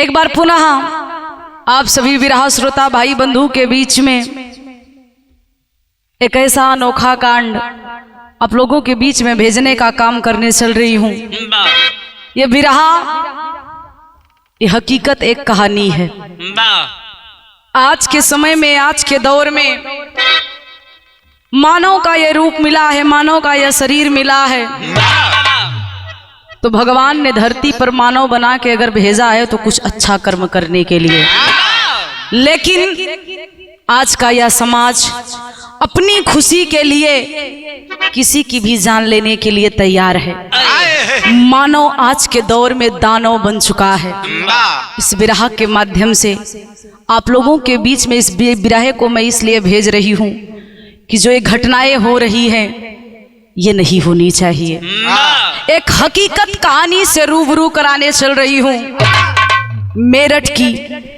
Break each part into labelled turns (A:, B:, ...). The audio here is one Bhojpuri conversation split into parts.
A: एक बार पुनः आप सभी विरहा श्रोता भाई बंधु के बीच में एक ऐसा अनोखा कांड आप लोगों के बीच में भेजने का काम करने चल रही हूँ। ये विरहा, ये हकीकत एक कहानी है। आज के समय में, आज के दौर में मानव का ये रूप मिला है, मानव का यह शरीर मिला है, तो भगवान ने धरती पर मानव बना के अगर भेजा है तो कुछ अच्छा कर्म करने के लिए। लेकिन आज का यह समाज अपनी खुशी के लिए किसी की भी जान लेने के लिए तैयार है। मानव आज के दौर में दानव बन चुका है। इस विरह के माध्यम से आप लोगों के बीच में इस विरह को मैं इसलिए भेज रही हूँ कि जो ये घटनाएं हो रही हैं ये नहीं होनी चाहिए। एक हकीकत कहानी से रूबरू कराने चल रही हूँ। मेरठ की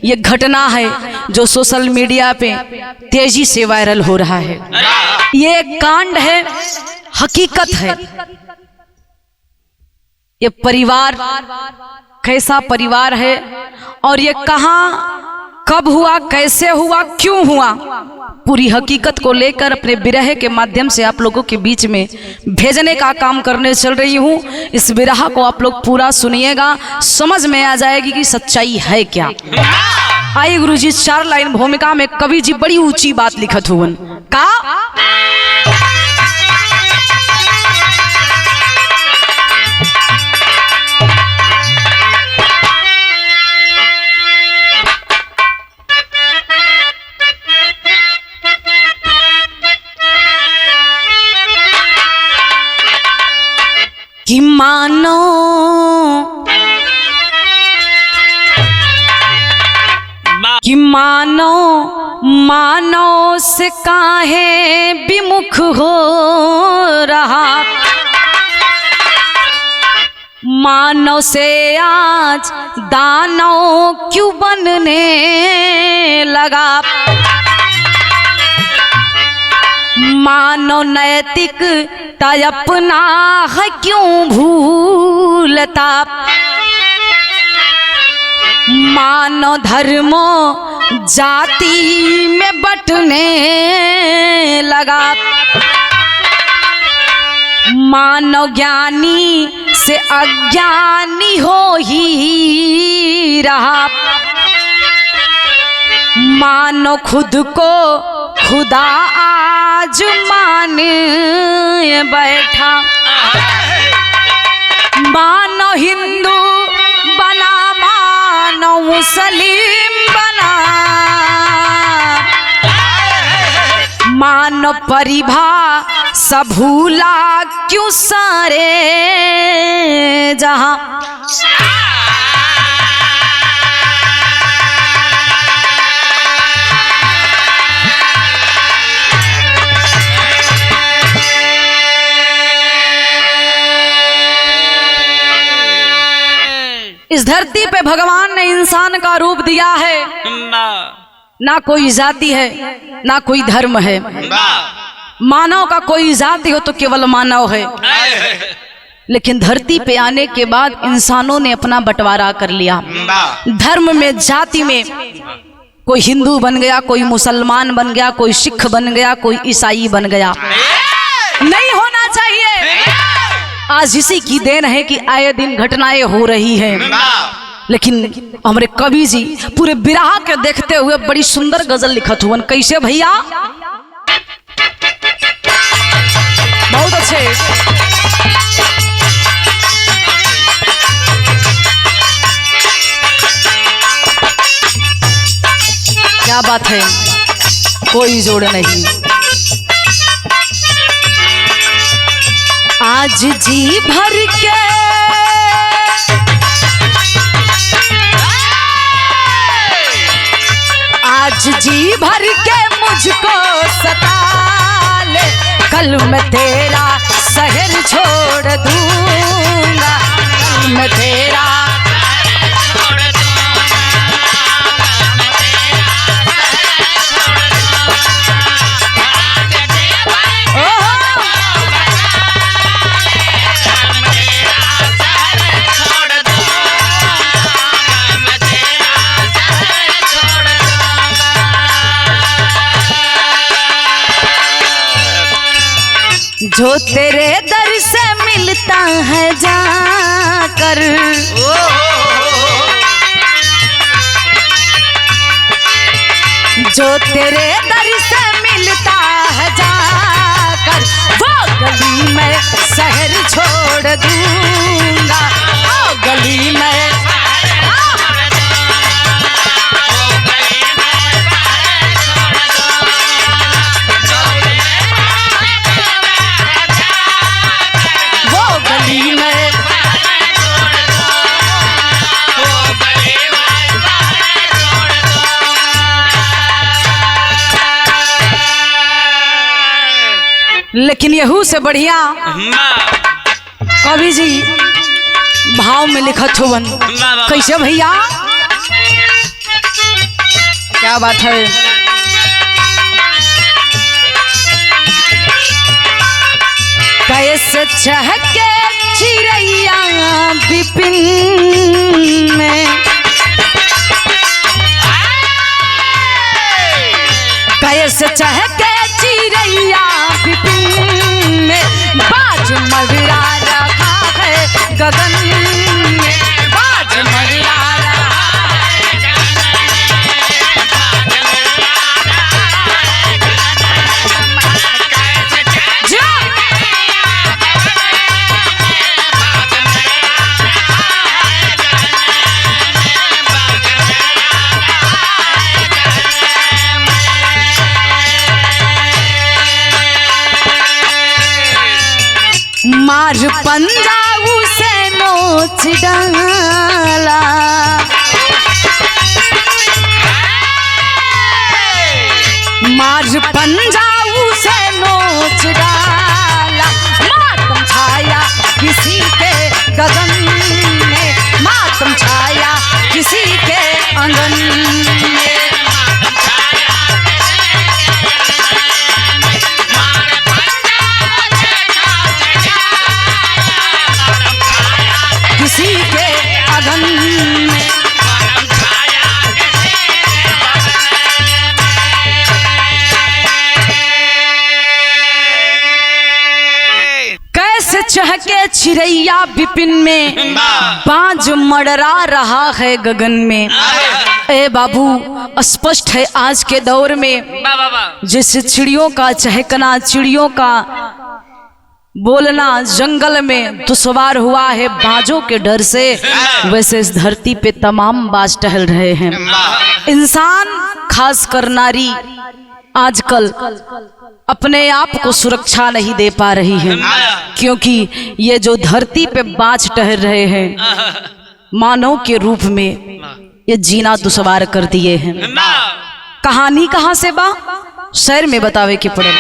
A: ये घटना है जो सोशल मीडिया पे तेजी से वायरल हो रहा है। ये कांड है, हकीकत है। ये परिवार कैसा परिवार है और ये कहाँ, कब हुआ, कैसे हुआ, क्यों हुआ, पूरी हकीकत को लेकर अपने विरह के माध्यम से आप लोगों के बीच में भेजने का काम करने चल रही हूँ। इस विरह को आप लोग पूरा सुनिएगा, समझ में आ जाएगी कि सच्चाई है क्या। आइए गुरुजी, 4 लाइन भूमिका में कवि जी बड़ी ऊंची बात लिखत हुवन का। कि मानो मानो से काहे विमुख हो रहा, मानव से आज दानव क्यों बनने लगा। मानव नैतिकता अपना है क्यों भूलता, मानव धर्मों जाति में बंटने लगा। मानव ज्ञानी से अज्ञानी हो ही रहा, मानव खुद को खुदा आज मान बैठा। मानो हिंदू बना, मानो मुस्लिम बना, मानो परिभाषा भूला क्यों सारे जहां। इस धरती पे भगवान ने इंसान का रूप दिया है। ना कोई जाति है, ना कोई धर्म है। मानव का कोई जाति हो तो केवल मानव है। लेकिन धरती पे आने के बाद इंसानों ने अपना बंटवारा कर लिया। धर्म में, जाति में कोई हिंदू बन गया, कोई मुसलमान बन गया, कोई सिख बन गया, कोई ईसाई बन गया। नहीं होना चाहिए। आज इसी की देन है कि आए दिन घटनाएं हो रही हैं। लेकिन हमारे कवि जी पूरे विरह के देखते हुए बड़ी सुंदर गजल लिखत हुआ। कैसे भैया? बहुत अच्छे। क्या बात है, कोई जोड़ नहीं। आज जी भर के आज जी भर के मुझको सता ले, कल मैं तेरा शहर छोड़ दूंगा, मैं तेरा छोड़ दूंगा। जो तेरे दर से मिलता है जाकर, जो तेरे दर से मिलता है जाकर, वो गली में शहर छोड़ दूंगा, वो गली में लेकिन यहू से बढ़िया कवि जी भाव में लिखत हुवन। कैसे भैया, क्या बात है। कैसे चहके चिड़ैया विपिन में, कैसे चहके चिड़ैया विपिन में, बाज मगरा रखा है गगन में, बाज मगरा रहा है मार पंजा उसे नोच डाला, मार पंजा उसे नोच डाला, मातम छाया किसी के गगन में, मातम छाया किसी के आंगन में। किसी के अगन में कैसे चहके चिड़ैया विपिन में, बाज मडरा रहा है गगन में। ए बाबू, स्पष्ट है आज के दौर में जैसे चिड़ियों का चहकना, चिड़ियों का बोलना जंगल में दुश्वार हुआ है बाजों के डर से, वैसे इस धरती पे तमाम बाज टहल रहे हैं। इंसान खासकर नारी आजकल अपने आप को सुरक्षा नहीं दे पा रही है, क्योंकि ये जो धरती पे बाज टहल रहे हैं मानव के रूप में, ये जीना दुश्वार कर दिए हैं। कहानी कहाँ से बा, शहर में बतावे के पड़े।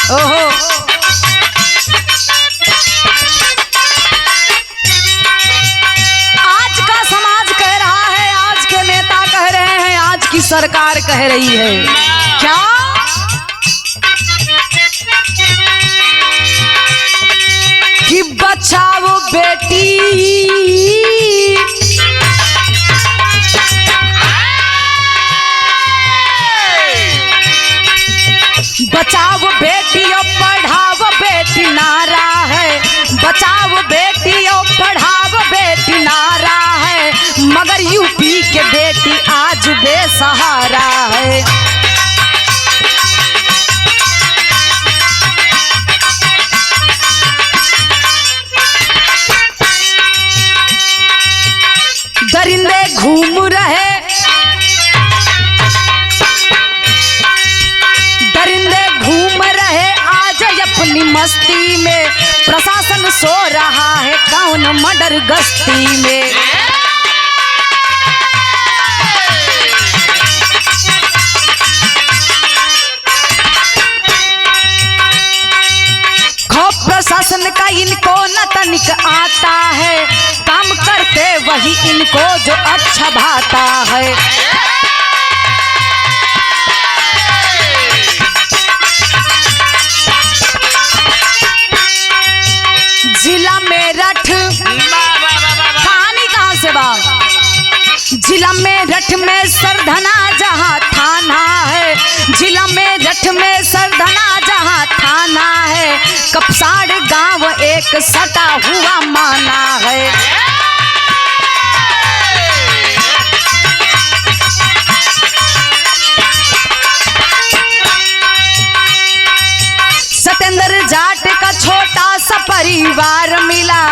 A: ओहो, आज का समाज कह रहा है, आज के नेता कह रहे हैं, आज की सरकार कह रही है, क्या कि बचाओ बेटी, बचाओ बेटी और पढ़ाओ बेटी नारा है, बचाओ बेटी और पढ़ाओ बेटी नारा है, मगर यूपी के बेटी आज बेसहारा है। दरिंदे घूम रहे, दरिंदे घूम रहे आज अपनी मस्ती में, प्रशासन सो रहा है कौन मर्डर गश्ती में। खौफ प्रशासन का इनको न तनिक आता है, काम करते वही इनको जो अच्छा भाता है। जिला मेरठ मेरठ में सरधना जहाँ थाना है, जिला मेरठ में सरधना जहाँ थाना है, कपसाड़ गांव एक सटा हुआ माना है। सतेंद्र जाट का छोटा सा परिवार मिला,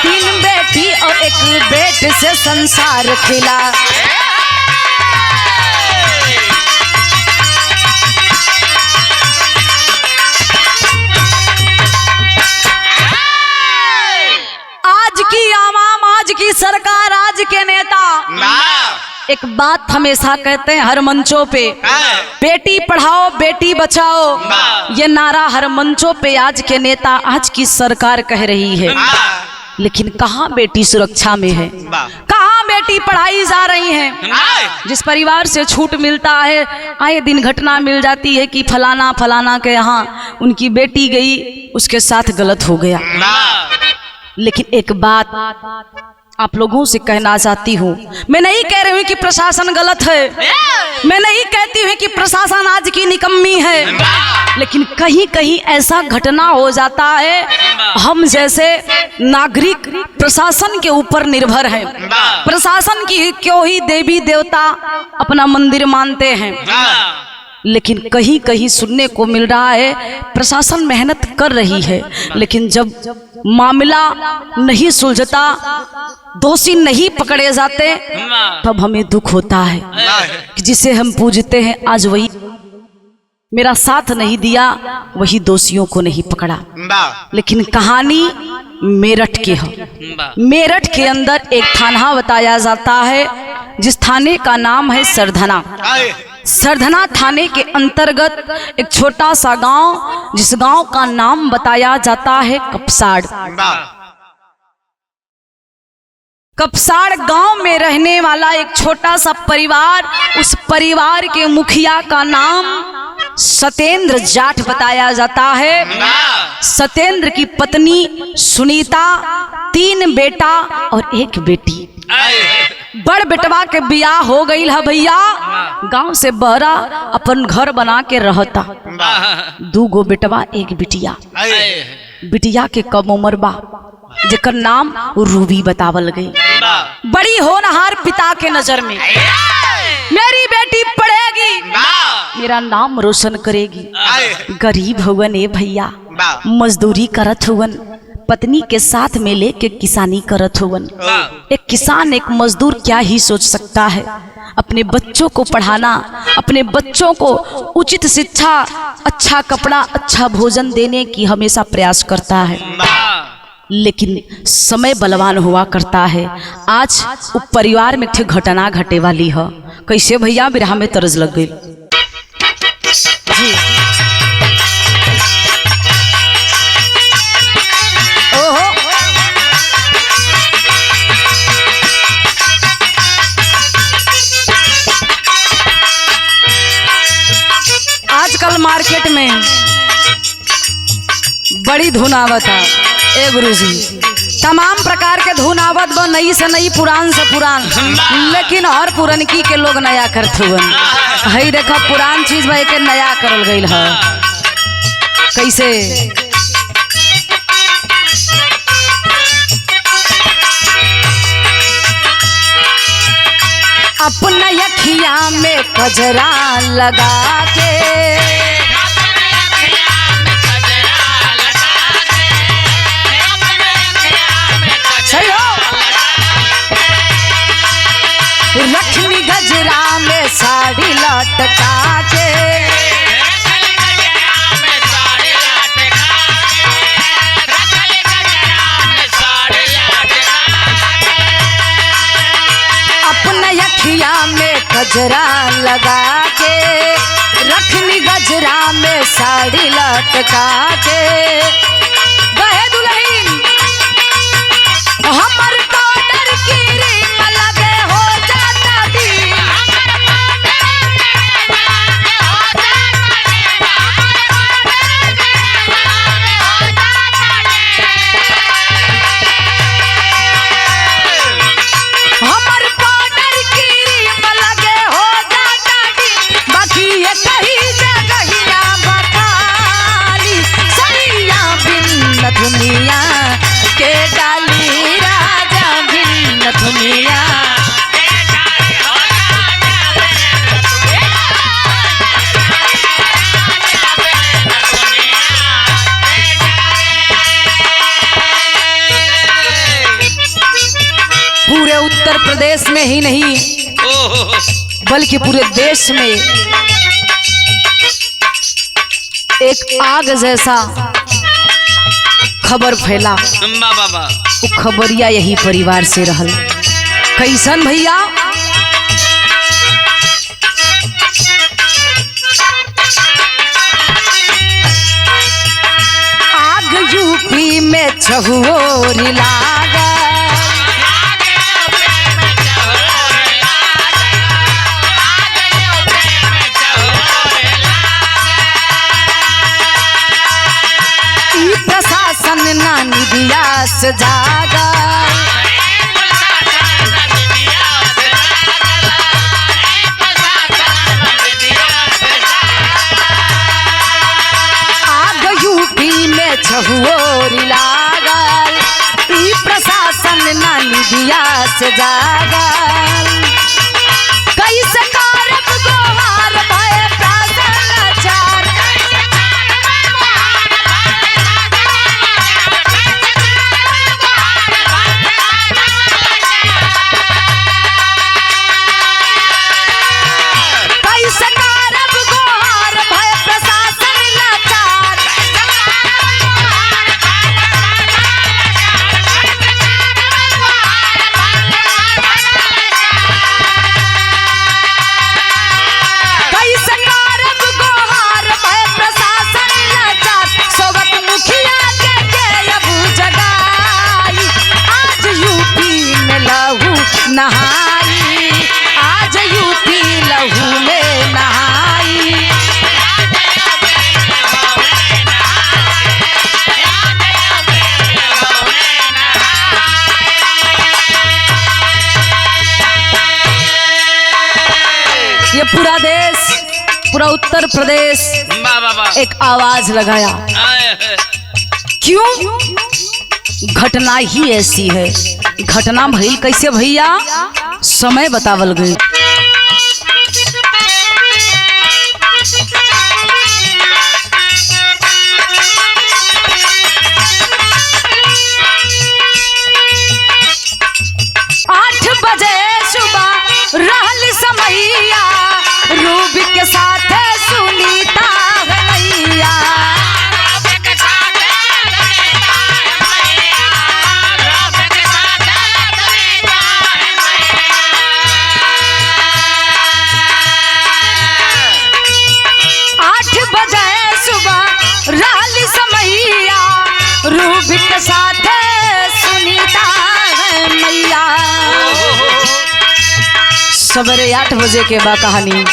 A: 3 बेटी और 1 बेट से संसार खिला। आज की आवाम, आज की सरकार, आज के नेता एक बात हमेशा कहते हैं हर मंचों पे, बेटी पढ़ाओ बेटी बचाओ, ये नारा हर मंचों पे आज के नेता, आज की सरकार कह रही है। लेकिन कहाँ बेटी सुरक्षा में है, कहाँ बेटी पढ़ाई जा रही है। जिस परिवार से छूट मिलता है, आए दिन घटना मिल जाती है कि फलाना फलाना के यहाँ उनकी बेटी गई, उसके साथ गलत हो गया। लेकिन एक बात आप लोगों से कहना चाहती हूँ, मैं नहीं कह रही हूँ कि प्रशासन गलत है, मैं नहीं कहती हूँ कि प्रशासन आज की निकम्मी है, लेकिन कहीं कहीं ऐसा घटना हो जाता है, हम जैसे नागरिक प्रशासन के ऊपर निर्भर हैं। प्रशासन की क्यों ही देवी देवता अपना मंदिर मानते हैं, लेकिन कहीं कहीं सुनने को मिल रहा है प्रशासन मेहनत कर रही है, लेकिन जब मामला नहीं सुलझता, दोषी नहीं पकड़े जाते, तब हमें दुख होता है कि जिसे हम पूजते हैं आज वही मेरा साथ नहीं दिया, वही दोषियों को नहीं पकड़ा। लेकिन कहानी मेरठ के है। मेरठ के अंदर एक थाना बताया जाता है, जिस थाने का नाम है सरधना। सरधना थाने के अंतर्गत एक छोटा सा गांव, जिस गांव का नाम बताया जाता है कपसाड़। कपसाड़ गांव में रहने वाला एक छोटा सा परिवार, उस परिवार के मुखिया का नाम सतेंद्र जाट बताया जाता है। सतेंद्र की पत्नी सुनीता, 3 बेटा और 1 बेटी। बड़ बेटवा के बियाह हो गई है भैया, गांव से बहरा अपन घर बना के रहता। 2 बेटवा 1 बिटिया। बिटिया के कम उम्र बा, जेकर नाम रूबी बतावल गई। बड़ी होनहार पिता के नजर में, मेरी बेटी पढ़ेगी, मेरा नाम रोशन करेगी। गरीब हुवन ए भैया, मजदूरी करत हुवन, पत्नी के साथ में लेके किसानी करत हुवन। एक किसान, एक मजदूर क्या ही सोच सकता है, अपने बच्चों को पढ़ाना, अपने बच्चों को उचित शिक्षा, अच्छा कपड़ा, अच्छा भोजन देने की हमेशा प्रयास करता है। लेकिन समय बलवान हुआ करता है। आज उप परिवार में एक घटना घटे वाली है। कैसे भैया, बिरहा में तरज लग गई जी। ओहो, आजकल मार्केट में बड़ी धुन आवत है ए गुरुजी, तमाम प्रकार के धुन आवत बा, नई से नई, पुरान से पुरान, लेकिन हर पुरनकी के लोग नया करत हुवन। हई देखो पुरान चीज भाई के नया करल गईल है। कैसे? अपना अखिया में कजरा लगा के, लक्ष्मी गजरा में साड़ी लटका के, अपना अखिया में गजरा लगा के, लक्ष्मी गजरा में साड़ी लटका के, गए दुल्हन हमर पाउडर की रिंग लगे हो जाता दी, हमर पाउडर की रिंग लगे उत्तर प्रदेश में ही नहीं बल्कि पूरे देश में एक आग जैसा खबर फैला। वो खबरिया यही परिवार से रहल। कैसन भैया? आग यूपी में छहुओरी लागा, प्रशासन ना निदिया से जागा, आग यूपी में छहुओरी लागल, ई प्रशासन ना निदिया से जागल। कैसे कारब गोहार भय प्राचार, नहाई आज यूपी लहू में नहाई। ये पूरा देश, पूरा उत्तर प्रदेश एक आवाज लगाया। क्यों? घटना ही ऐसी है। घटना भइल कैसे भैया? समय बतावल गई। आठ बजे सुबह रहल समैया, रूबी के साथ सुनीता गैया। रहली समैया, रूबी के साथ सुनीता है मैया। सवेरे 8 बजे के बा कहानी।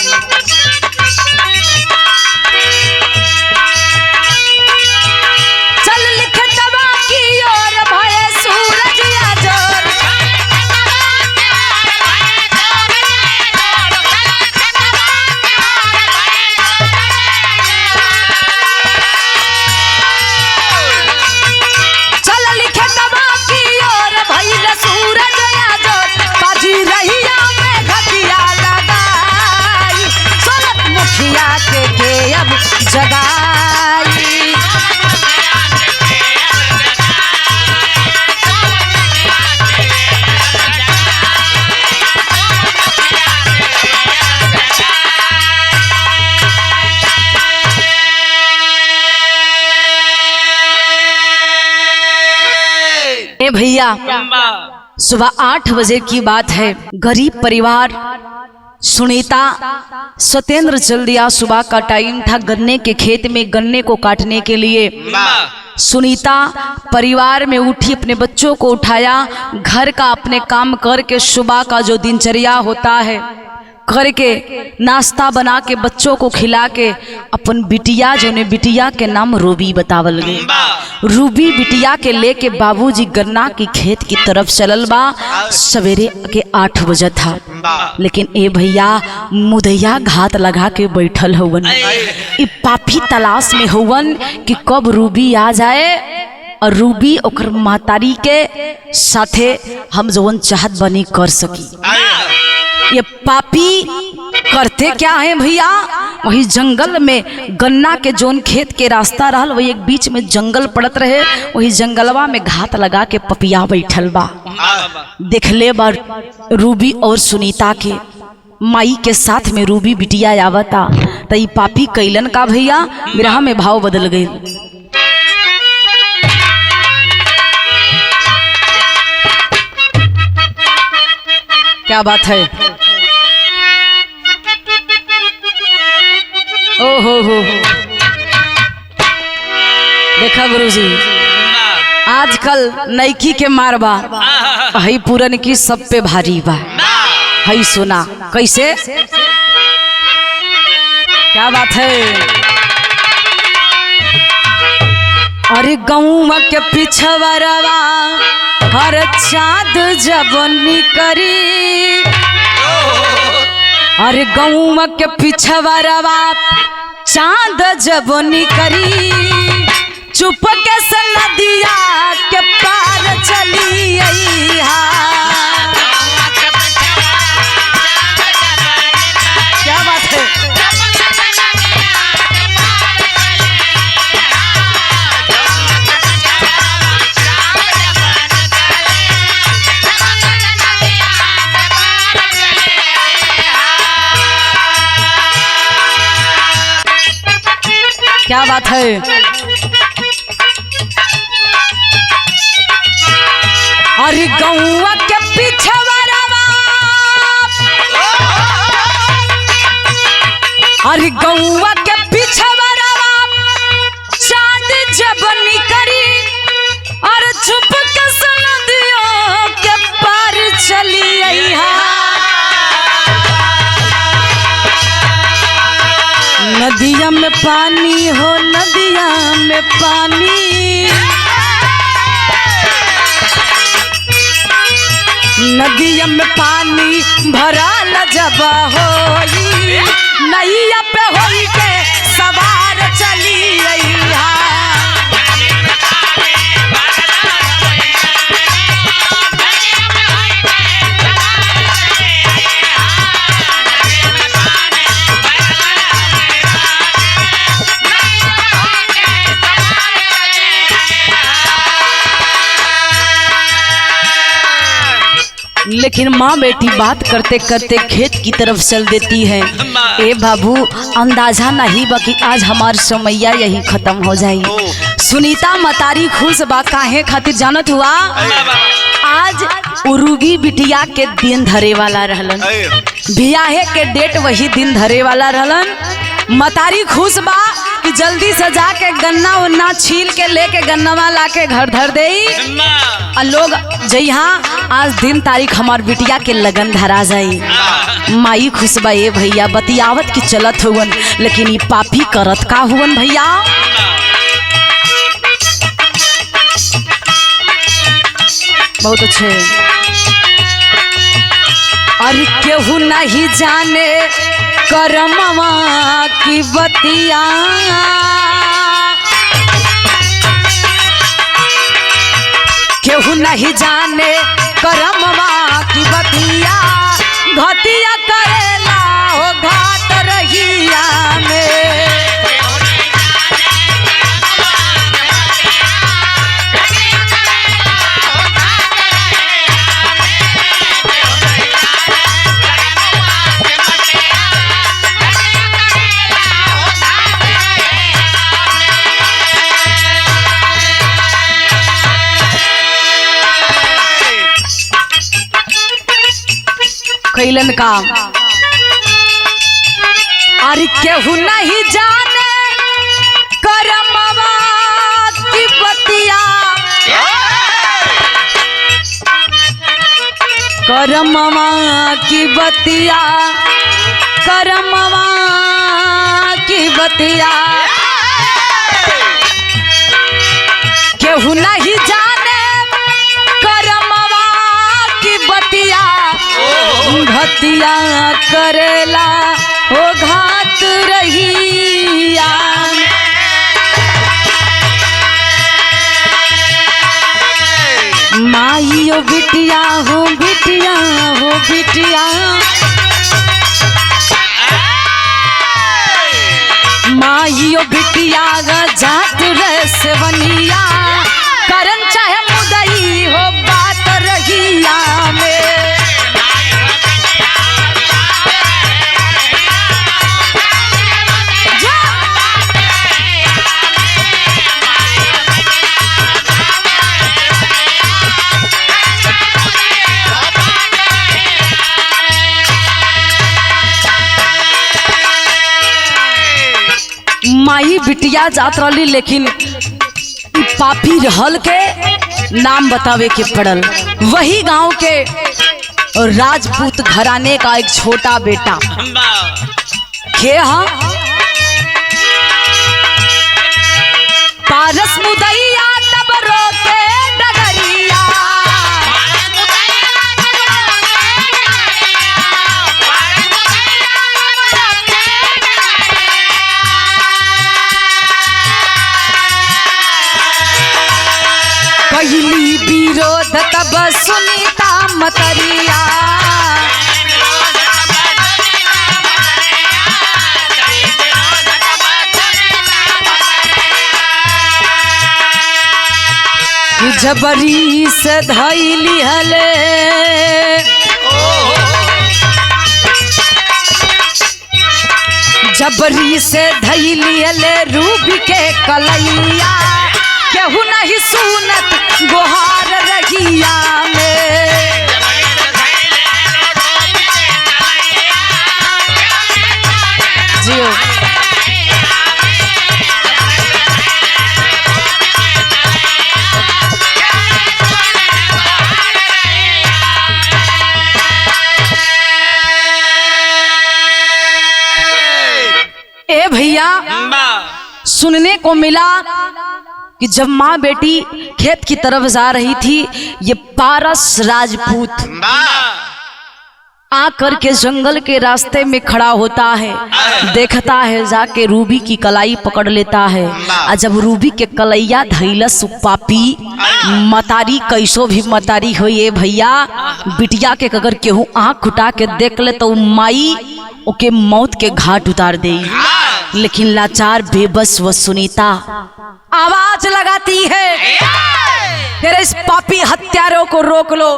A: चल लिख दबा की ओर भय सूरज या जोर, जगाई। ए भैया, सुबह 8 बजे की बात है। गरीब परिवार सुनीता सत्येंद्र चल दिया। सुबह का टाइम था, गन्ने के खेत में गन्ने को काटने के लिए। सुनीता परिवार में उठी, अपने बच्चों को उठाया, घर का अपने काम करके सुबह का जो दिनचर्या होता है करके नाश्ता बना के बच्चों को खिला के अपन बिटिया जो ने बिटिया के नाम रूबी बतावल गए। रूबी बिटिया के लेके बाबूजी गन्ना की खेत की तरफ चलल बा। सवेरे के 8 बजे था, लेकिन ए भैया मुदैया घात लगा के बैठल हवन। इ पापी तलाश में हवन कि कब रूबी आ जाए और रूबी ओकर मातारी के साथे हम जवन चाहत बनी कर सकी। ये पापी करते क्या है भैया, वही जंगल में गन्ना के जोन खेत के रास्ता रहल, वही एक बीच में जंगल पड़त रहे, वही जंगलवा में घात लगा के पपिया बैठल बा। देखले बा रूबी और सुनीता के माई के साथ में रूबी बिटिया आवता, त ई पापी कैलन का भैया, विरह में भाव बदल गए। क्या बात है, ओ हो देखा गुरुजी, आजकल नईकी के मारबा हई पूरन की सब पे भारी बा। हई सुना कैसे, क्या बात है, अरे गौवा के पिछवरवा हर चाँद जब निकरी, अरे गौवा के पिछवरवा चाँद जब निकरी, चुप के से नदिया के पार चली अइहा। क्या बात है, क्या बात है, अरे गौवा के पिछवरवा, अरे गौवा के पिछवरवा चाँद जब निकरी, और छुप के नदियों के पार चली अइहा। नदिया में पानी हो, नदिया में पानी, नदिया में पानी भरल जब होई, नैया पे होई के सवार चली अइहा। लेकिन माँ बेटी बात करते करते खेत की तरफ चल देती है। ए बाबू, अंदाजा नहीं बा कि आज हमार समैया यही खत्म हो जाई। सुनीता मतारी खुश बा, काहे खातिर जानत हुआ, आज उरुगी बिटिया के दिन धरे वाला रहलन, बियाहे के डेट वही दिन धरे वाला रहलन। मतारी खुश बा कि जल्दी से जाके गन्ना उन्ना छील के लेके गन्नवा ला के घर धर दे, और लोग जइहा आज दिन तारीख हमार बिटिया के लगन धरा जाई। माई खुश बा। ए भैया बतियावत की चलत हुवन, लेकिन ये पापी करत का हुवन भैया, बहुत अच्छे। अरे केहू नहीं जाने करमवा की बतिया, केहू नहीं जाने करमवा की बतिया, घटिया करेला हो घाट रहिया में। कैलन का, अरे केहू नहीं जाने करमवा की बतिया, करमवा की बतिया, करमवा की बतिया, केहू नहीं जाने करमवा की बतिया, घटिया करेला हो घाट रहिया। माइयो बिटिया हो बिटिया हो बिटिया, माइयो बिटिया जात रे सेवनिया करन चाहे मुदई हो बात रहिया में। माई बिटिया जात रही लेकिन पापी रहल के नाम बतावे के पड़ल। वही गांव के राजपूत घराने का एक छोटा बेटा के हा पारस मुदैया तब रोके डगरिया। पहली विरोध तब सुनीता मतरिया। जबरी से धैली हले जबरी से धैली हले रूबी के कलैया केहू नहीं सुनत गोहार रहिया में। जियो ए भैया सुनने को मिला कि जब माँ बेटी खेत की तरफ जा रही थी ये पारस राजपूत आकर के जंगल के रास्ते में खड़ा होता है, देखता है, जाके रूबी की कलाई पकड़ लेता है। और जब रूबी के कलैया धैलस पापी मतारी कैसो भी मतारी हो ये भैया बिटिया के अगर केहू आँख उठा के देख ले तो माई ओके मौत के घाट उतार दे। लेकिन लाचार बेबस व सुनीता आवाज लगाती है तेरे इस पापी हत्यारों को रोक लो।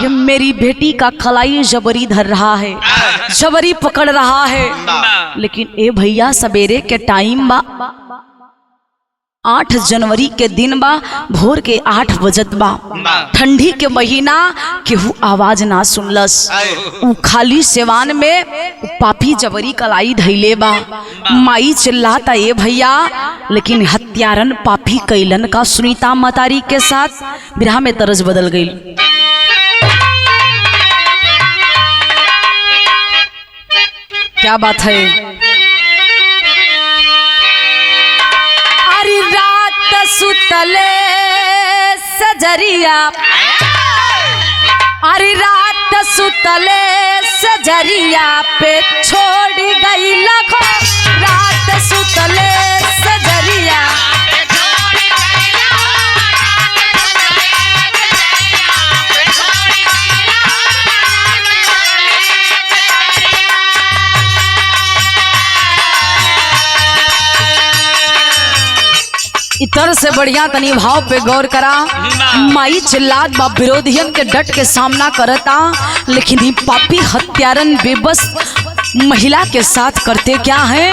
A: ये मेरी बेटी का कलाई जबरी धर रहा है, जबरी पकड़ रहा है। लेकिन ए भैया सवेरे के टाइम बा 8 जनवरी के दिन बा, भोर के 8 बजत बा, ठंडी के महीना केहू आवाज ना सुनलस। उ खाली सेवान में पापी जबरी कलाई धैले बा। माई चिल्लाता ए भैया लेकिन हत्यारन पापी कैलन का सुनीता मतारी के साथ विरह में तरज बदल गई। क्या बात है। अरे रात सुतले सजरिया, अरे रात सुतले सजरिया पे छोड़ गई लखो। रात सुतले सजरिया इतर से बढ़िया तनी भाव पे गौर करा। माई चिल्लात बा विरोधियन के डट के सामना करता, लेकिन ही पापी हत्यारन बेबस महिला के साथ करते क्या है।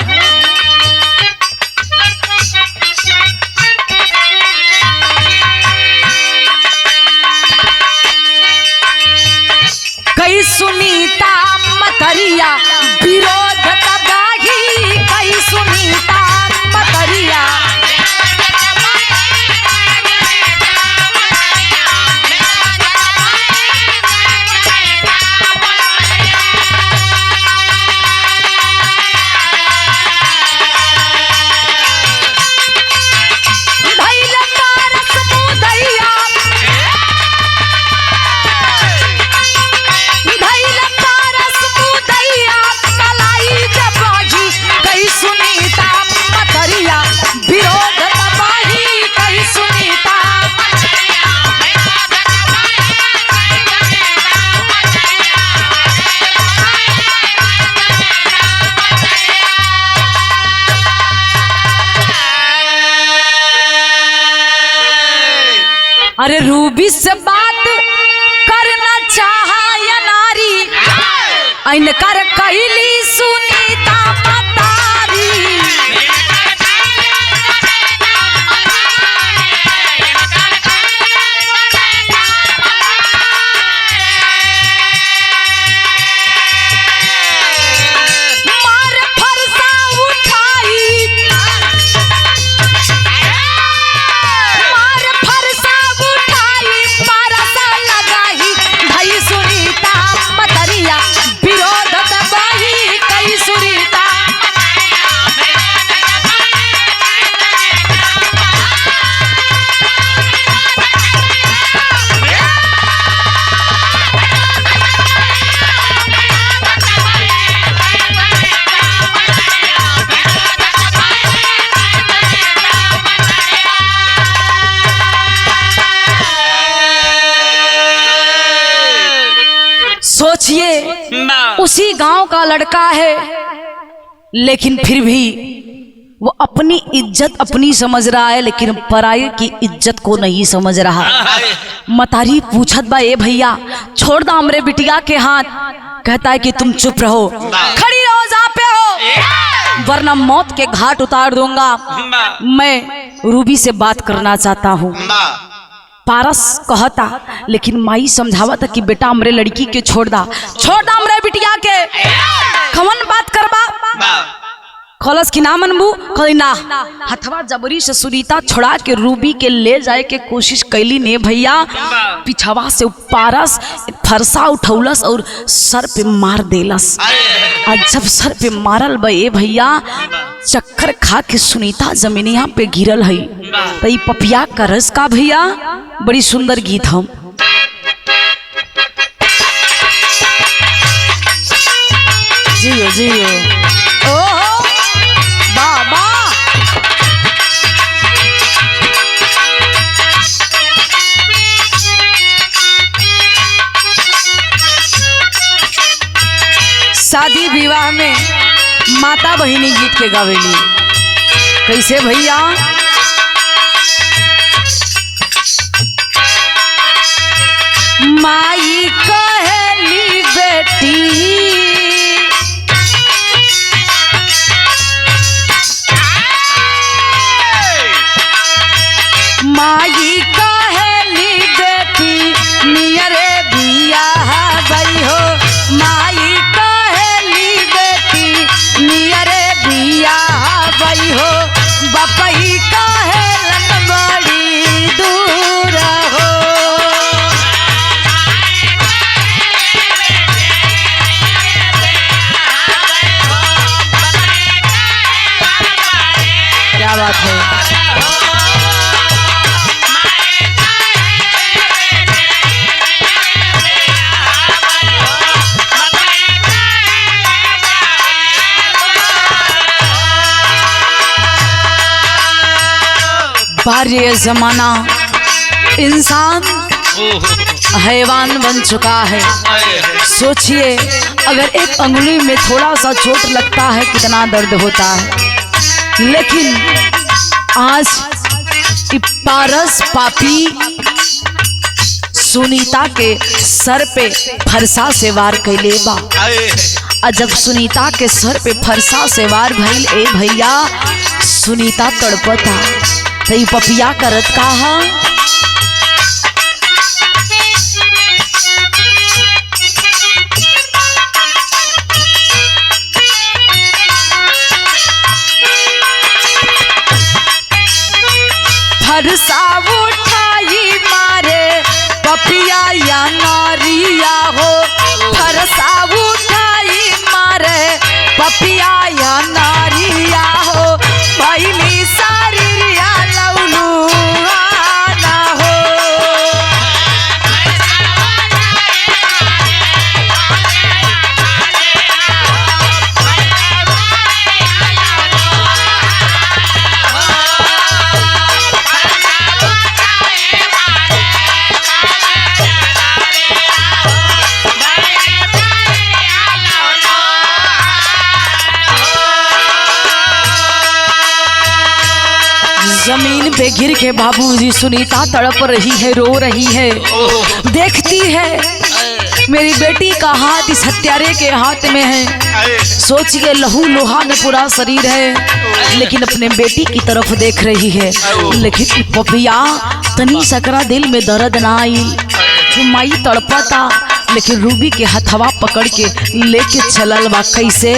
A: कई सुनीता मतरिया विरोध तबाही, कई सुनीता मतरिया अरे रूबी से बात करना चाहा या नारी इनकर कहली सुनीता मतारी। सोचिए उसी गांव का लड़का है लेकिन फिर भी वो अपनी इज्जत अपनी समझ रहा है लेकिन पराये की इज्जत को नहीं समझ रहा। मतारी पूछत बा ए भैया छोड़ दा हमरे बिटिया के हाथ। कहता है कि तुम चुप रहो, खड़ी रहो जहाँ पे हो, वरना मौत के घाट उतार दूंगा। मैं रूबी से बात करना चाहता हूँ। पारस कहता लेकिन माई समझावा था कि बेटा हमरे लड़की के छोड़ दा हमरे बिटिया के। कौन बात करबा खलस की ना मनबू कही ना। हथवा जबरी से सुनीता छोड़ा के रूबी के ले जाए के कोशिश कैली ने भैया। पिछवा से पारस फरसा उठौलस और सर पे मार देलस। और जब सर पे मारल बे भैया चक्कर खा के सुनीता जमीनिया पे गिरल है। तो ये पपिया का रस का भैया बड़ी सुंदर गीत हम जियो जियो ओहो बाबा। शादी विवाह में माता बहिनी गीत के गावेली कैसे भैया। माई कहली बेटी माई कहली बेटी नियरे बिया गई हो। माई कहली बेटी नियरे बिया गई हो। बपई कहलन बड़ी दूर हो। क्या बात है। बार्य जमाना इंसान हैवान बन चुका है। सोचिए अगर एक अंगुली में थोड़ा सा चोट लगता है कितना दर्द होता है। लेकिन आज पारस पापी सुनीता के सर पे फरसा से वार कैले बा। और जब सुनीता के सर पे फरसा से वार भइल ए भैया सुनीता तड़पता। तो ये पपिया करत का हा फरसा उठाई मारे पपिया या नारिया हो। फरसा उठाई मारे पपिया या नारिया हो। भैली सारिया लौलू आना हो। जमीन पे गिर के बाबूजी सुनीता तड़प रही है, रो रही है। देखती है मेरी बेटी का हाथ इस हत्यारे के हाथ में है। सोचिए लहू लोहा में पूरा शरीर है, लेकिन अपने बेटी की तरफ देख रही है। लेकिन पपिया तनी सकरा दिल में दर्द ना आई। माई तड़पता, लेकिन रूबी के हथवा पकड़ के लेके चलल बा। कैसे?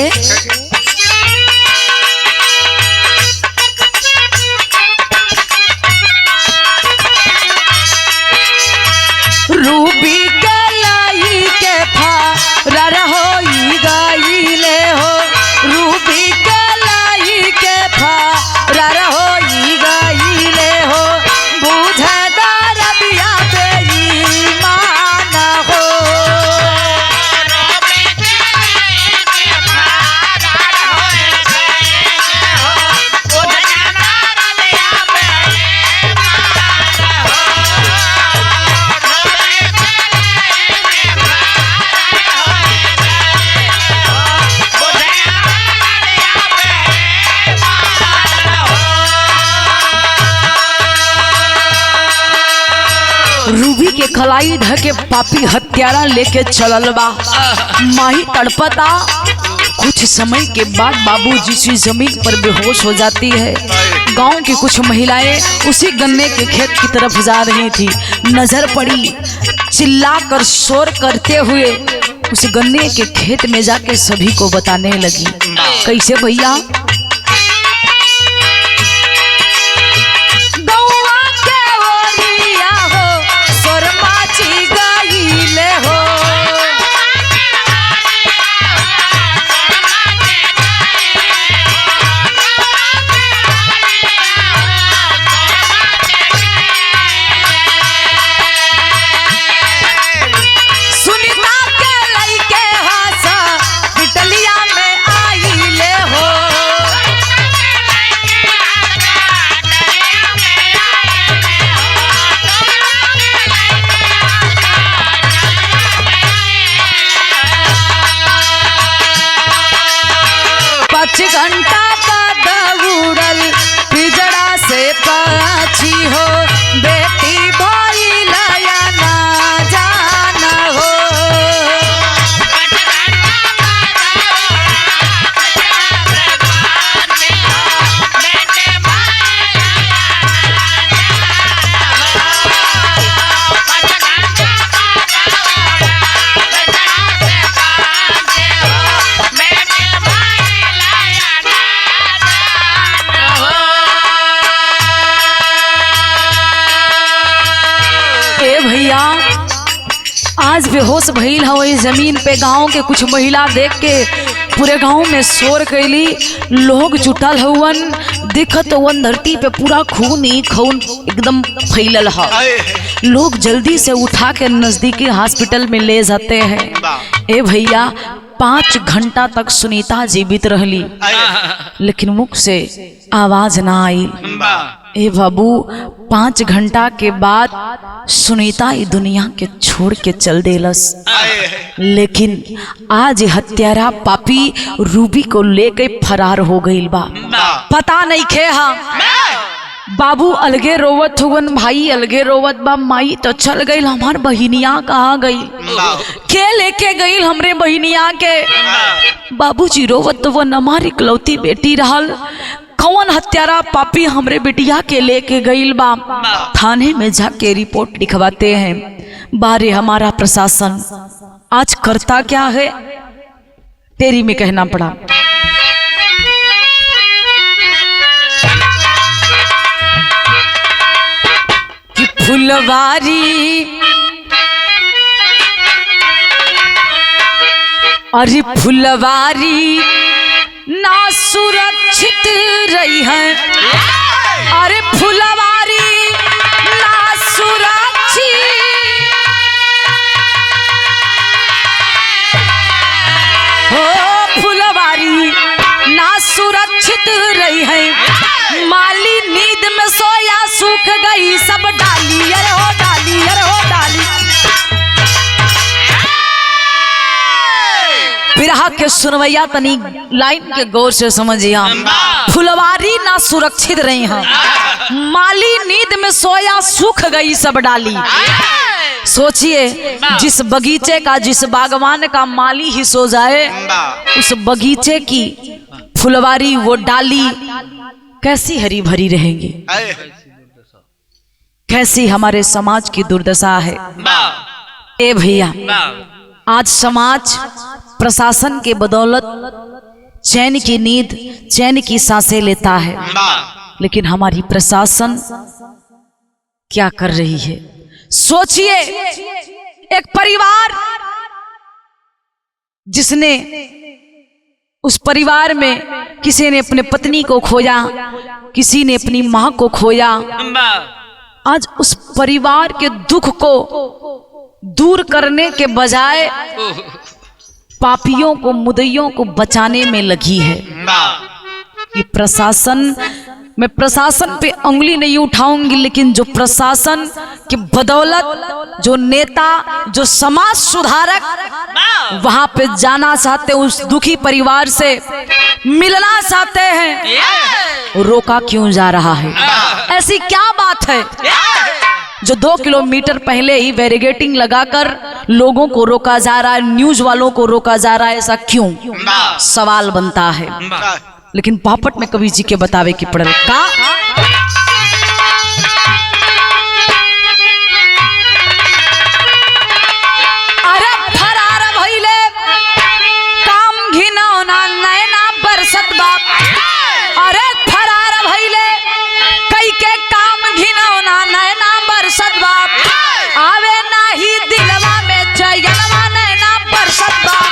A: रूबी के लाई के फरार होई गईले हो, रूबी के लाई के फरार होई गईले हो। बुझे दरदिया बेईमान हो, रूबी के खलाई ढके पापी हत्यारा लेके चलल बा। माही तड़पता। कुछ समय के बाद बाबूजी की जमीन पर बेहोश हो जाती है। गांव की कुछ महिलाएं उसी गन्ने के खेत की तरफ जा रही थी। नजर पड़ी, चिल्लाकर शोर करते हुए उस गन्ने के खेत में जाके सभी को बताने लगी। कैसे भैया? घंटा बाद उड़ल पिजड़ा से पाछी हो, बेटी भाई लाया ना जाना हो। भैया आज बेहोश भइल है जमीन पे। गांव के कुछ महिला देख के पूरे गांव में शोर कैली। लोग जुटल हवन, दिखत हवन धरती पे पूरा खून ही खून एकदम फैलल है। लोग जल्दी से उठा के नजदीकी हॉस्पिटल में ले जाते हैं। ए भैया 5 घंटा तक सुनीता जीवित रहली, लेकिन मुख से आवाज ना आई। ए बाबू 5 घंटा के बाद सुनीता इस दुनिया के छोड़ के चल देलस। लेकिन आज हत्यारा पापी रूबी को लेके फरार हो गईल बा। पता नहीं खे बाबू अलगे रोवत हुवन, भाई अलगे रोवत बा। माई तो चल गई, हमार बहिनिया कहाँ गई? के लेके गई हमरे बहिनिया के? बाबूजी रोवत हुवन, हमारी इकलौती बेटी रहल। कौन हत्यारा पापी हमरे बिटिया के लेके गईल बा? थाने में जाके रिपोर्ट लिखवाते हैं। बारे हमारा प्रशासन आज करता क्या है? तेरी में कहना पड़ा। कि फुलवारी अरे फुलवारी ना सुरक्षित रही है। अरे फुलवारी ना सुरक्षित, हो फुलवारी ना सुरक्षित रही है। माली नींद में सोया सूख गई सब डाली। अरे हो डाली, अरे हो डाली। बिरहा के सुनवैया तनी लाइन के गौर से समझिया। फुलवारी ना सुरक्षित रही है, माली नींद में सोया सूख गई सब डाली। सोचिए जिस बगीचे का, जिस बागवान का माली ही सो जाए, उस बगीचे की फुलवारी, वो डाली कैसी हरी भरी रहेगी। कैसी हमारे समाज की दुर्दशा है। ए भैया, आज समाज प्रशासन के बदौलत चैन की नींद, चैन की सांसें लेता है, लेकिन हमारी प्रशासन क्या कर रही है। सोचिए एक परिवार जिसने, उस परिवार में किसी ने अपने पत्नी को खोया, किसी ने अपनी मां को खोया। आज उस परिवार के दुख को दूर करने के बजाय पापियों को, मुद्दइयों को बचाने में लगी है ये प्रशासन। मैं प्रशासन पे उंगली नहीं उठाऊंगी, लेकिन जो प्रशासन की बदौलत जो नेता, जो समाज सुधारक वहां पे जाना चाहते, उस दुखी परिवार से मिलना चाहते हैं, रोका क्यों जा रहा है? ऐसी क्या बात है जो 2 किलोमीटर पहले ही बैरिकेडिंग लगाकर लोगों को रोका जा रहा है, न्यूज वालों को रोका जा रहा है? ऐसा क्यों? सवाल बनता है। लेकिन पापट में कवि जी के बतावे की पड़ल का। अरे फरार भइले काम घिनौना नैना बरसत बाप। अरे फरार भइले कई के काम घिनौना नैना बरसत बाप। आवे नाही दिलवा में चयनवा नैना बरसत बाप।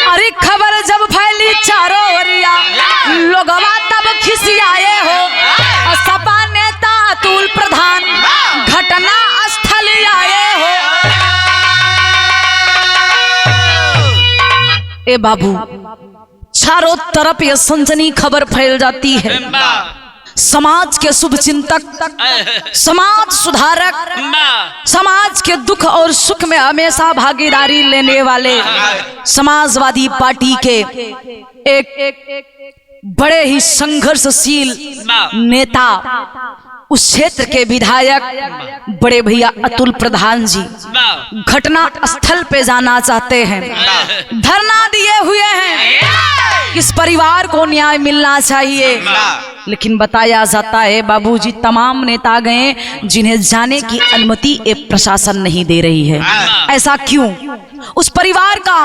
A: अरे खबर जब फैली चारों ओरिया, लोगवा तब खिसियाए हो। सपा नेता अतुल प्रधान घटना स्थल आए हो। ए बाबू, चारों तरफ ये सनसनी खबर फैल जाती है। समाज के शुभ चिंतक, समाज सुधारक, समाज के दुख और सुख में हमेशा भागीदारी लेने वाले समाजवादी पार्टी के एक बड़े ही संघर्षशील नेता, उस क्षेत्र के विधायक बड़े भैया अतुल प्रधान जी घटना स्थल पे जाना चाहते हैं, धरना दिए हुए हैं। इस परिवार को न्याय मिलना चाहिए, लेकिन बताया जाता है बाबूजी तमाम नेता गए जिन्हें जाने की अनुमति एक प्रशासन नहीं दे रही है। ऐसा क्यों? उस परिवार का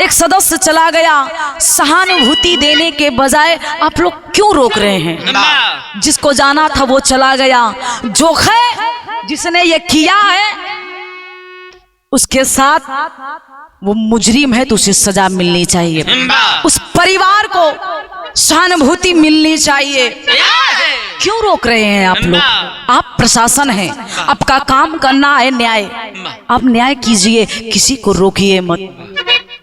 A: एक सदस्य चला गया, सहानुभूति देने के बजाय आप लोग क्यों रोक रहे हैं? जिसको जाना था वो चला गया। जो है जिसने ये किया है उसके साथ वो मुजरिम है तो उसे सजा मिलनी चाहिए। उस परिवार को सहानुभूति मिलनी चाहिए। क्यों रोक रहे हैं आप लोग? आप प्रशासन हैं, आपका काम करना है न्याय, आप न्याय कीजिए, किसी को रोकिए मत।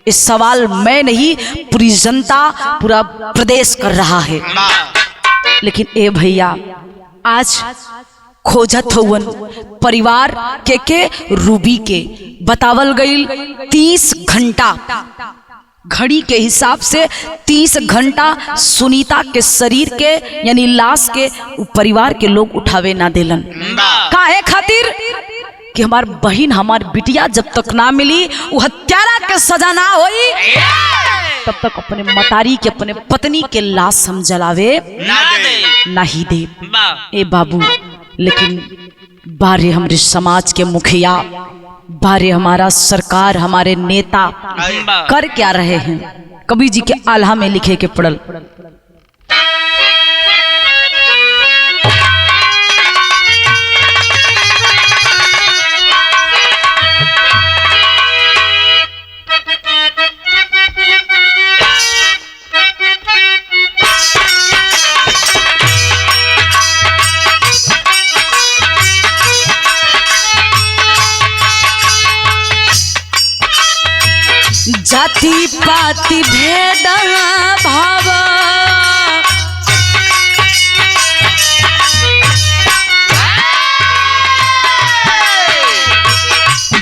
A: इस सवाल मैं नहीं, पूरी जनता, पूरा प्रदेश कर रहा है। लेकिन ए भैया, आज खोजत हुवन परिवार के रूबी के बतावल गई 30 घंटा, घड़ी के हिसाब से 30 घंटा सुनीता के शरीर के यानी लाश के परिवार के लोग उठावे ना देलन। काहे खातिर? कि हमार बहन, हमार बिटिया जब तक ना मिली, वो हत्यारा के सजा ना होई, तब तक अपने मतारी के, अपने पत्नी के लाश हम जलावे नहीं दे। ए बाबू, लेकिन बारे हमारे समाज के मुखिया, बारे हमारा सरकार, हमारे नेता कर क्या रहे हैं? कवि जी के आल्हा में लिखे के पड़ल। जाति पाति भेद भाव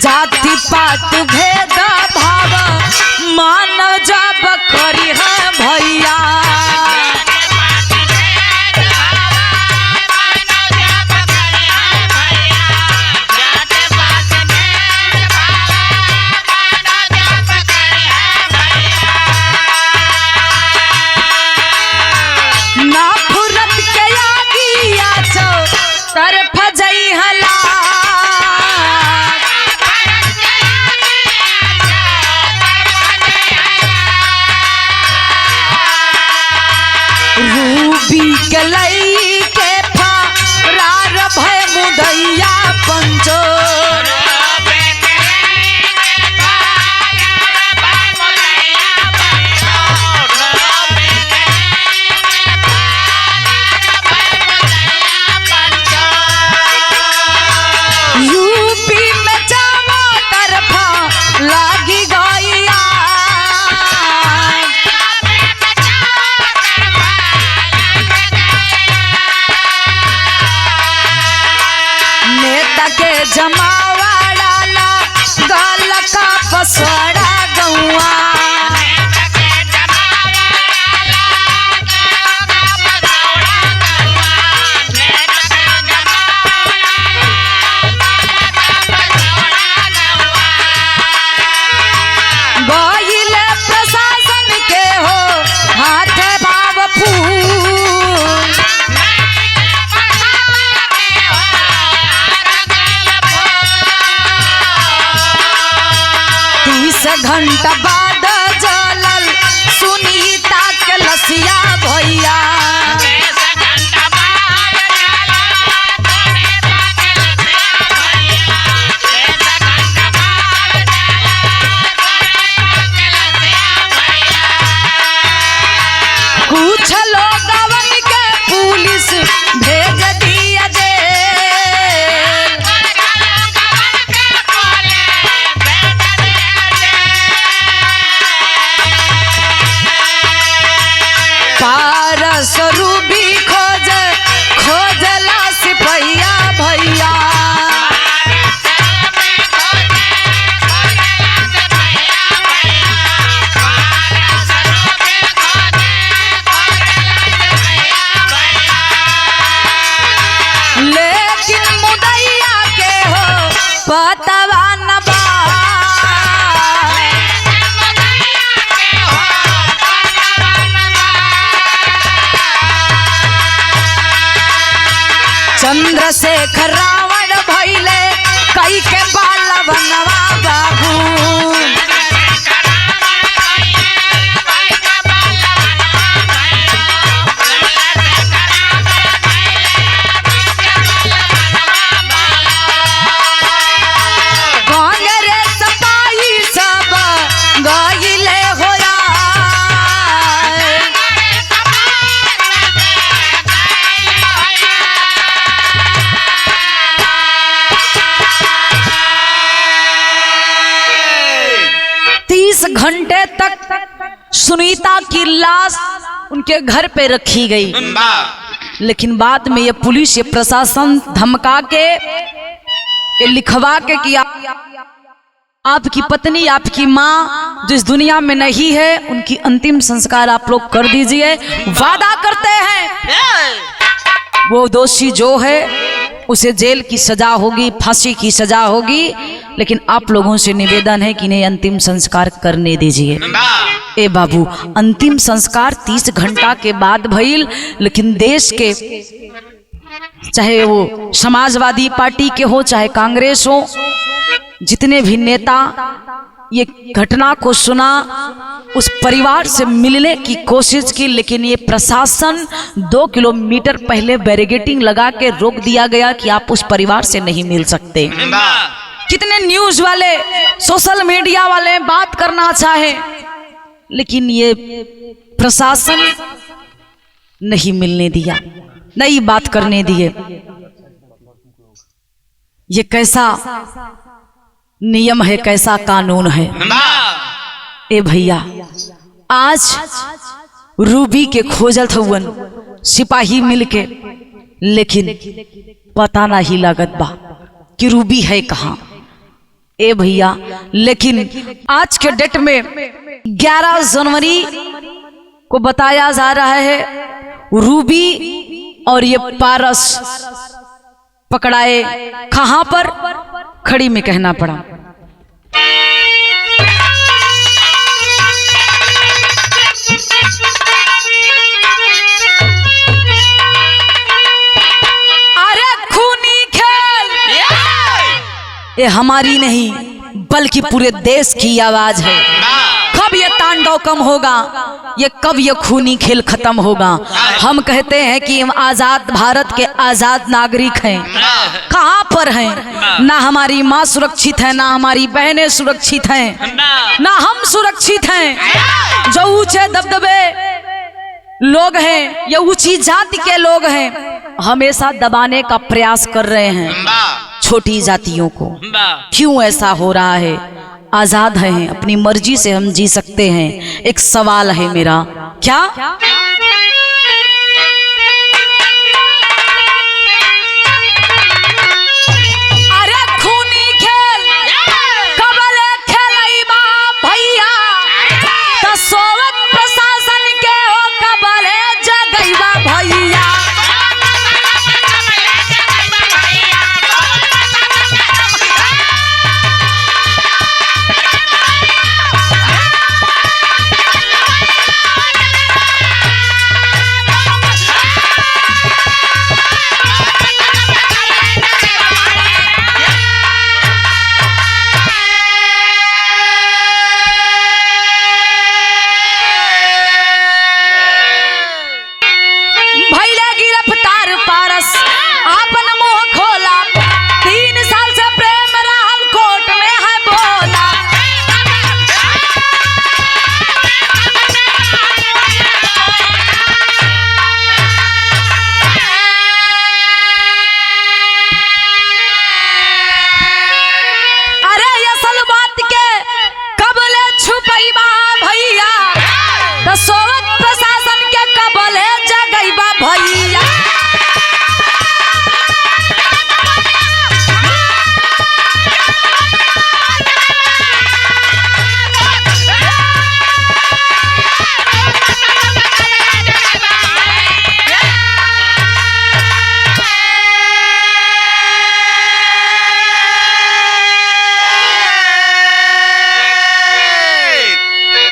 A: जाति पात भेद भाव मानव जब करी है भैया ना फुरत के आगिया चो तरफ जई हला रूबी गलई के फरार भय मुदैया पंचो यूपी में चारों तरफा लागी गईया नेता के जमावा डाला गाल का पसड़ा गौआ गइले प्रशासन के हो हाथ बाब फूल 30 घंटा बाद जलल सुनीता के लसिया भैया कुछ लोगवन के पुलिस भेज दिया जेल पारस रूबी खोजला सिपहिया भैया लेकिन मुदैया के हो पतवा न बा चंद्रशेखर रावण भइले कई के बालवनवा बाबू कांग्रेस पाई सब गइले होया घंटे तक सुनीता की लाश उनके घर पे रखी गई, लेकिन बाद में ये पुलिस ये प्रशासन धमका के ये लिखवा के कि आपकी पत्नी आपकी माँ जो इस दुनिया में नहीं है उनकी अंतिम संस्कार आप लोग कर दीजिए। वादा करते हैं वो दोषी जो है उसे जेल की सजा होगी, फांसी की सजा होगी, लेकिन आप लोगों से निवेदन है कि इन्हें अंतिम संस्कार करने दीजिए। ए बाबू, अंतिम संस्कार 30 घंटा के बाद भइल, लेकिन देश के चाहे वो समाजवादी पार्टी के हो चाहे कांग्रेस हो, जितने भी नेता ये घटना को सुना, उस परिवार से मिलने की कोशिश की, लेकिन ये प्रशासन 2 किलोमीटर पहले बैरिकेडिंग लगा के रोक दिया गया कि आप उस परिवार से नहीं मिल सकते। कितने न्यूज वाले सोशल मीडिया वाले बात करना चाहे, लेकिन ये प्रशासन नहीं मिलने दिया, नहीं बात करने दिए। ये कैसा नियम है, कैसा कानून है। ए भैया आज रूबी के खोजल थवन सिपाही मिलके, लेकिन पता नहीं लगत बा कि रूबी है कहाँ। ए भैया लेकिन आज के डेट में 11 जनवरी को बताया जा रहा है रूबी और ये पारस पकड़ाए कहां पर, खड़ी में कहना पड़ा। अरे खूनी खेल ये हमारी नहीं बल्कि पूरे देश की आवाज है। कब ये तांडव कम होगा, ये कब ये खूनी खेल खत्म होगा। हम कहते हैं कि हम आजाद भारत के आजाद नागरिक हैं, कहाँ पर हैं? ना हमारी माँ सुरक्षित है, ना हमारी बहनें सुरक्षित हैं, ना हम सुरक्षित हैं। जो ऊंचे दबदबे लोग हैं या ऊंची जाति के लोग हैं हमेशा दबाने का प्रयास कर रहे हैं छोटी जातियों को। क्यों ऐसा हो रहा है? आजाद हैं, अपनी मर्जी से हम जी सकते हैं। एक सवाल है मेरा, क्या अरे खूनी खेल कबले खेलैबा भैया, तो सोवत प्रशासन के हो कबले जगैबा भैया।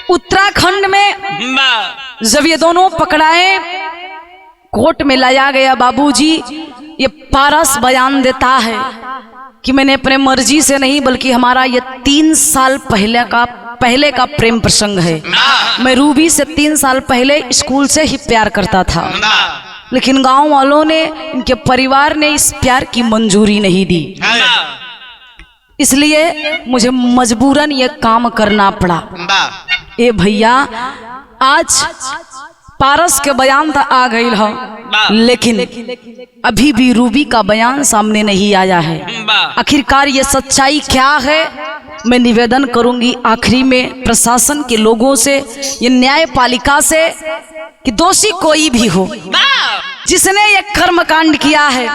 A: उत्तराखंड में जब ये दोनों पकड़ाए कोर्ट में लाया गया, बाबूजी ये पारस बयान देता है कि मैंने अपने मर्जी से नहीं बल्कि हमारा ये 3 साल पहले का प्रेम प्रसंग है। मैं रूबी से 3 साल पहले स्कूल से ही प्यार करता था, लेकिन गांव वालों ने, इनके परिवार ने इस प्यार की मंजूरी नहीं दी, इसलिए मुझे मजबूरन ये काम करना पड़ा। ए भैया आज पारस के बयान तो आ गई है, लेकिन अभी भी रूबी का बयान सामने नहीं आया है। आखिरकार ये सच्चाई क्या है? मैं निवेदन करूंगी आखिरी में प्रशासन के लोगों से, ये न्यायपालिका से, कि दोषी कोई भी हो जिसने ये कर्मकांड किया है,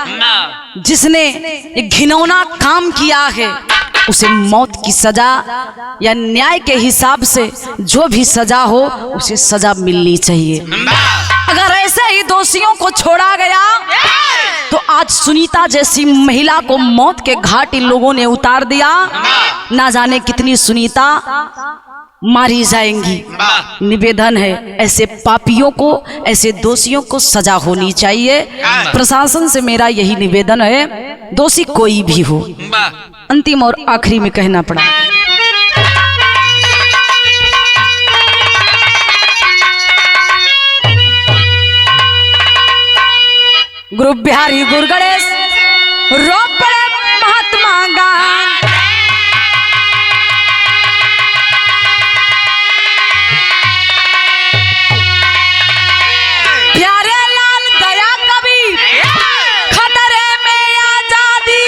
A: जिसने ये घिनौना काम किया है, उसे मौत की सजा या न्याय के हिसाब से जो भी सजा हो उसे सजा मिलनी चाहिए। अगर ऐसे ही दोषियों को छोड़ा गया तो आज सुनीता जैसी महिला को मौत के घाट इन लोगों ने उतार दिया, ना जाने कितनी सुनीता मारी जाएंगी। निवेदन है ऐसे पापियों को, ऐसे दोषियों को सजा होनी चाहिए। प्रशासन से मेरा यही निवेदन है, दोषी कोई भी हो। अंतिम और आखिरी में कहना पड़ा, गुरु बिहारी गुरु गणेश रो पड़े महात्मा गांधी, प्यारे लाल दया कबीर खतरे में आजादी,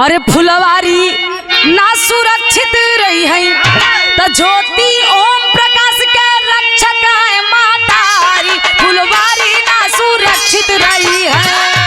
A: अरे फुलवारी ना सुरक्षित रही है तो ज्योति ओम प्रकाश के रक्षक है मातारी, फुलवारी ना सुरक्षित रही है।